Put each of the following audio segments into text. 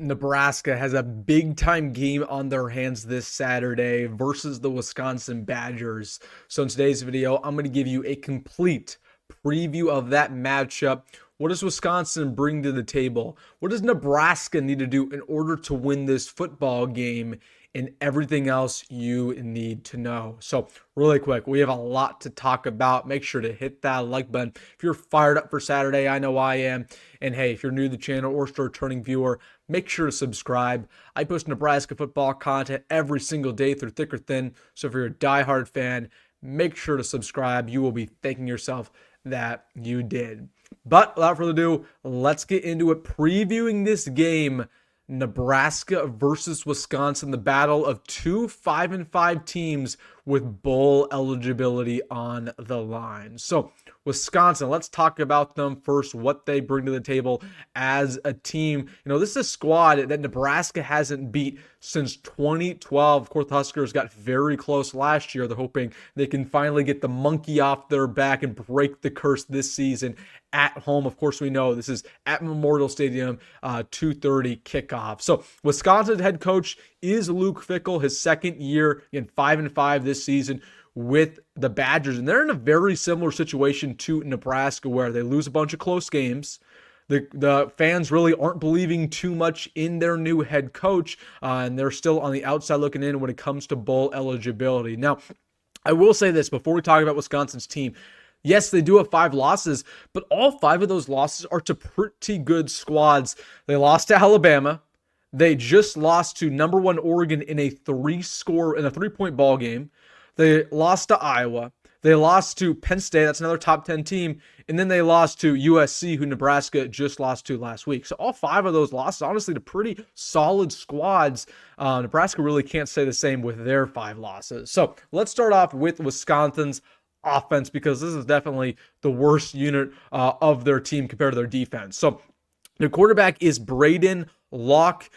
Nebraska has a big time game on their hands this Saturday versus the Wisconsin Badgers. So in today's video, I'm going to give you a complete preview of that matchup. What does Wisconsin bring to the table? What does Nebraska need to do in order to win this football game? And everything else you need to know. So really quick, we have a lot to talk about. Make sure to hit that like button. If you're fired up for Saturday, I know I am. And hey, if you're new to the channel or still a returning viewer, make sure to subscribe. I post Nebraska football content every single day through thick or thin. So if you're a diehard fan, make sure to subscribe. You will be thanking yourself that you did. But without further ado, let's get into it. Previewing this game, Nebraska versus Wisconsin, the battle of two 5-5 teams with bowl eligibility on the line. So Wisconsin, let's talk about them first, what they bring to the table as a team. This is a squad that Nebraska hasn't beat since 2012. Of course, the Huskers got very close last year. They're hoping they can finally get the monkey off their back and break the curse this season at home. Of course, we know this is at Memorial Stadium, 2:30 kickoff. So Wisconsin's head coach is Luke Fickell, his second year in 5-5 this season with the Badgers. And they're in a very similar situation to Nebraska where they lose a bunch of close games. The fans really aren't believing too much in their new head coach, and they're still on the outside looking in when it comes to bowl eligibility. Now, I will say this before we talk about Wisconsin's team. Yes, they do have 5 losses, but all 5 of those losses are to pretty good squads. They lost to Alabama. They just lost to number 1 Oregon in a 3-point ball game. They lost to Iowa. They lost to Penn State. That's another top 10 team. And then they lost to USC, who Nebraska just lost to last week. So all 5 of those losses, honestly, to pretty solid squads. Nebraska really can't say the same with their 5 losses. So let's start off with Wisconsin's offense, because this is definitely the worst unit of their team compared to their defense. So their quarterback is Braden Locke.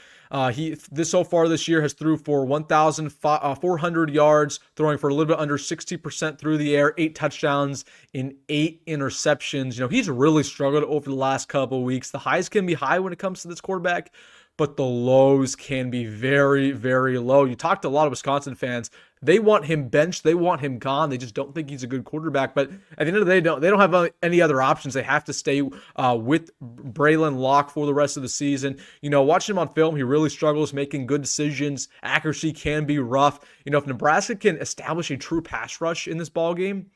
He so far this year has threw for 1,400 yards, throwing for a little bit under 60% through the air, 8 touchdowns and 8 interceptions. He's really struggled over the last couple of weeks. The highs can be high when it comes to this quarterback, but the lows can be very, very low. You talk to a lot of Wisconsin fans. They want him benched. They want him gone. They just don't think he's a good quarterback. But at the end of the day, they don't have any other options. They have to stay with Braylon Locke for the rest of the season. Watching him on film, he really struggles making good decisions. Accuracy can be rough. If Nebraska can establish a true pass rush in this ball game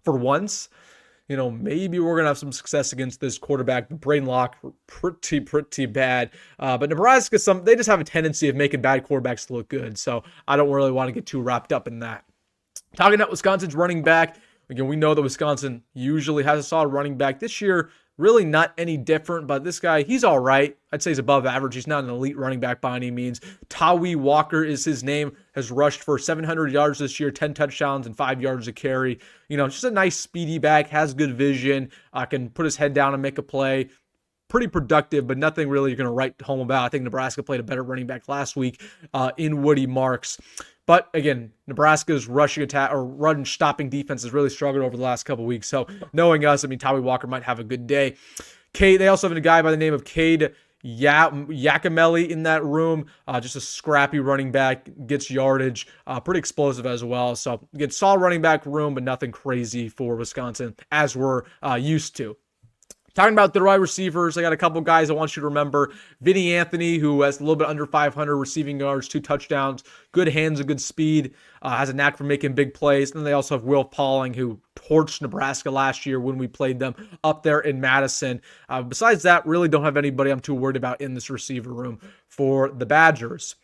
for once, maybe we're going to have some success against this quarterback. Braden Locke, pretty bad. But Nebraska, they just have a tendency of making bad quarterbacks look good. So I don't really want to get too wrapped up in that. Talking about Wisconsin's running back, again, we know that Wisconsin usually has a solid running back. This year, really not any different, but this guy, he's all right. I'd say he's above average. He's not an elite running back by any means. Tawi Walker is his name, has rushed for 700 yards this year, 10 touchdowns and 5 yards a carry. Just a nice speedy back, has good vision, can put his head down and make a play. Pretty productive, but nothing really you're going to write home about. I think Nebraska played a better running back last week in Woody Marks. But again, Nebraska's rushing attack or run stopping defense has really struggled over the last couple of weeks. So knowing us, Tawi Walker might have a good day. They also have a guy by the name of Cade Yakimelli in that room. Just a scrappy running back, gets yardage, pretty explosive as well. So again, solid running back room, but nothing crazy for Wisconsin as we're used to. Talking about the wide receivers, I got a couple guys I want you to remember. Vinny Anthony, who has a little bit under 500 receiving yards, 2 touchdowns, good hands and good speed, has a knack for making big plays. And then they also have Will Pauling, who torched Nebraska last year when we played them up there in Madison. Besides that, really don't have anybody I'm too worried about in this receiver room for the Badgers.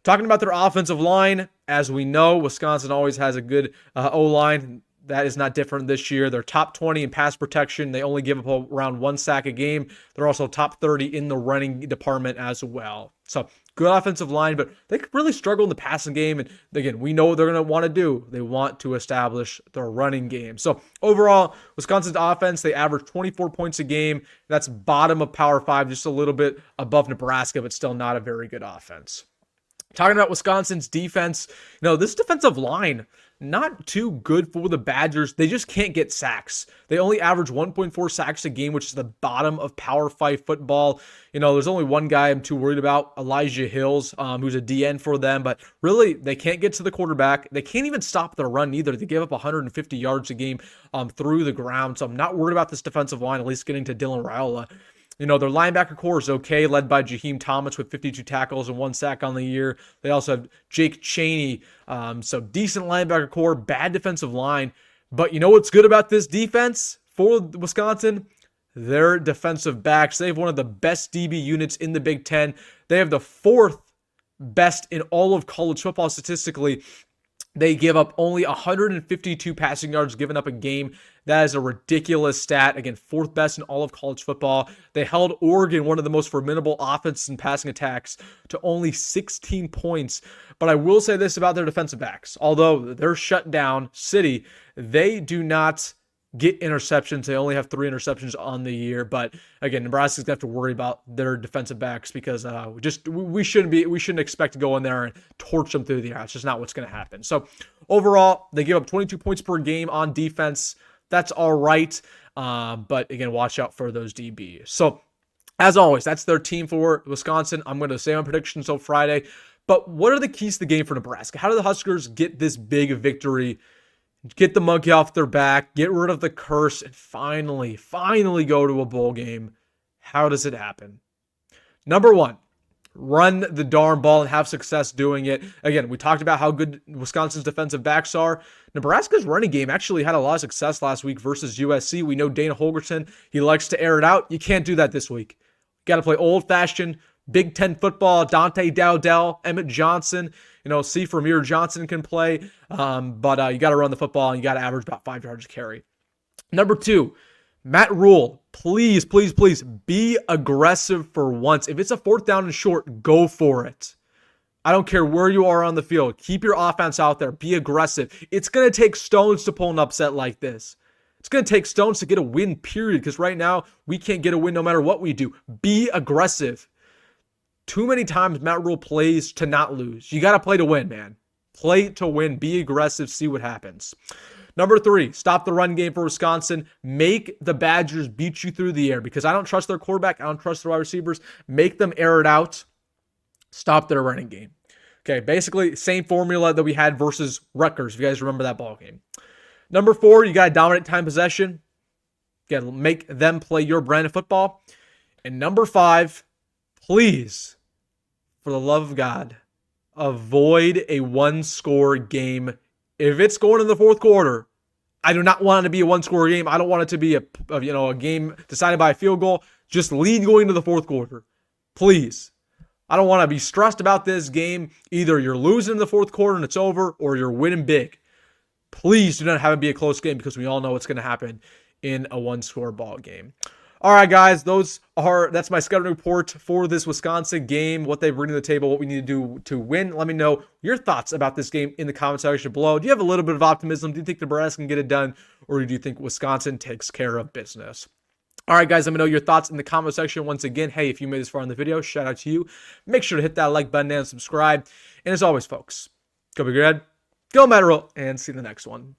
Talking about their offensive line, as we know, Wisconsin always has a good O-line. That is not different this year. They're top 20 in pass protection. They only give up around 1 sack a game. They're also top 30 in the running department as well. So good offensive line, but they really struggle in the passing game. And again, we know what they're going to want to do. They want to establish their running game. So overall, Wisconsin's offense, they average 24 points a game. That's bottom of Power 5, just a little bit above Nebraska, but still not a very good offense. Talking about Wisconsin's defense, this defensive line, not too good for the Badgers. They just can't get sacks. They only average 1.4 sacks a game, which is the bottom of Power 5 football. There's only one guy I'm too worried about, Elijah Hills, who's a DN for them. But really, they can't get to the quarterback. They can't even stop the run either. They give up 150 yards a game through the ground. So I'm not worried about this defensive line, at least getting to Dylan Raiola. Their linebacker core is okay, led by Jaheim Thomas with 52 tackles and 1 sack on the year. They also have Jake Chaney. So decent linebacker core, bad defensive line. But you know what's good about this defense for Wisconsin? Their defensive backs. They have one of the best DB units in the Big Ten. They have the 4th best in all of college football statistically. They give up only 152 passing yards given up a game. That is a ridiculous stat. Again, 4th best in all of college football. They held Oregon, one of the most formidable offenses and passing attacks, to only 16 points. But I will say this about their defensive backs. Although they're shut down, City, they do not get interceptions. They only have 3 interceptions on the year. But again, Nebraska's gonna have to worry about their defensive backs because we shouldn't expect to go in there and torch them through the air. It's just not what's gonna happen. So overall, they give up 22 points per game on defense. That's all right. But again, watch out for those DBs. So as always, that's their team for Wisconsin. I'm going to say on predictions until Friday. But what are the keys to the game for Nebraska? How do the Huskers get this big victory? Get the monkey off their back, get rid of the curse, and finally go to a bowl game. How does it happen? Number 1, run the darn ball and have success doing it. Again, we talked about how good Wisconsin's defensive backs are. Nebraska's running game actually had a lot of success last week versus USC. We know Dana Holgorsen, he likes to air it out. You can't do that this week. Got to play old-fashioned Big Ten football. Dante Dowdell, Emmett Johnson, see Vermeer Johnson can play. But you got to run the football and you got to average about 5 yards a carry. Number 2, Matt Rhule, please be aggressive for once. If it's a 4th down and short, go for it. I don't care where you are on the field. Keep your offense out there. Be aggressive. It's going to take stones to pull an upset like this. It's going to take stones to get a win, period, because right now we can't get a win no matter what we do. Be aggressive. Too many times Matt Rhule plays to not lose. You got to play to win, man. Play to win. Be aggressive. See what happens. Number 3, stop the run game for Wisconsin. Make the Badgers beat you through the air because I don't trust their quarterback. I don't trust their wide receivers. Make them air it out. Stop their running game. Okay, basically same formula that we had versus Rutgers, if you guys remember that ball game. Number 4, you got to dominate time possession. You got to make them play your brand of football. And number 5, please, for the love of God, avoid a 1-score game. If it's going in the 4th quarter, I do not want it to be a 1-score game. I don't want it to be a game decided by a field goal. Just lead going into the 4th quarter. Please. I don't want to be stressed about this game. Either you're losing in the 4th quarter and it's over, or you're winning big. Please do not have it be a close game because we all know what's going to happen in a 1-score ball game. All right, guys, that's my scouting report for this Wisconsin game, what they bring to the table, what we need to do to win. Let me know your thoughts about this game in the comment section below. Do you have a little bit of optimism? Do you think Nebraska can get it done, or do you think Wisconsin takes care of business? All right, guys, let me know your thoughts in the comment section. Once again, hey, if you made this far in the video, shout out to you. Make sure to hit that like button and subscribe. And as always, folks, go be good, go Matt Rhule, and see you in the next one.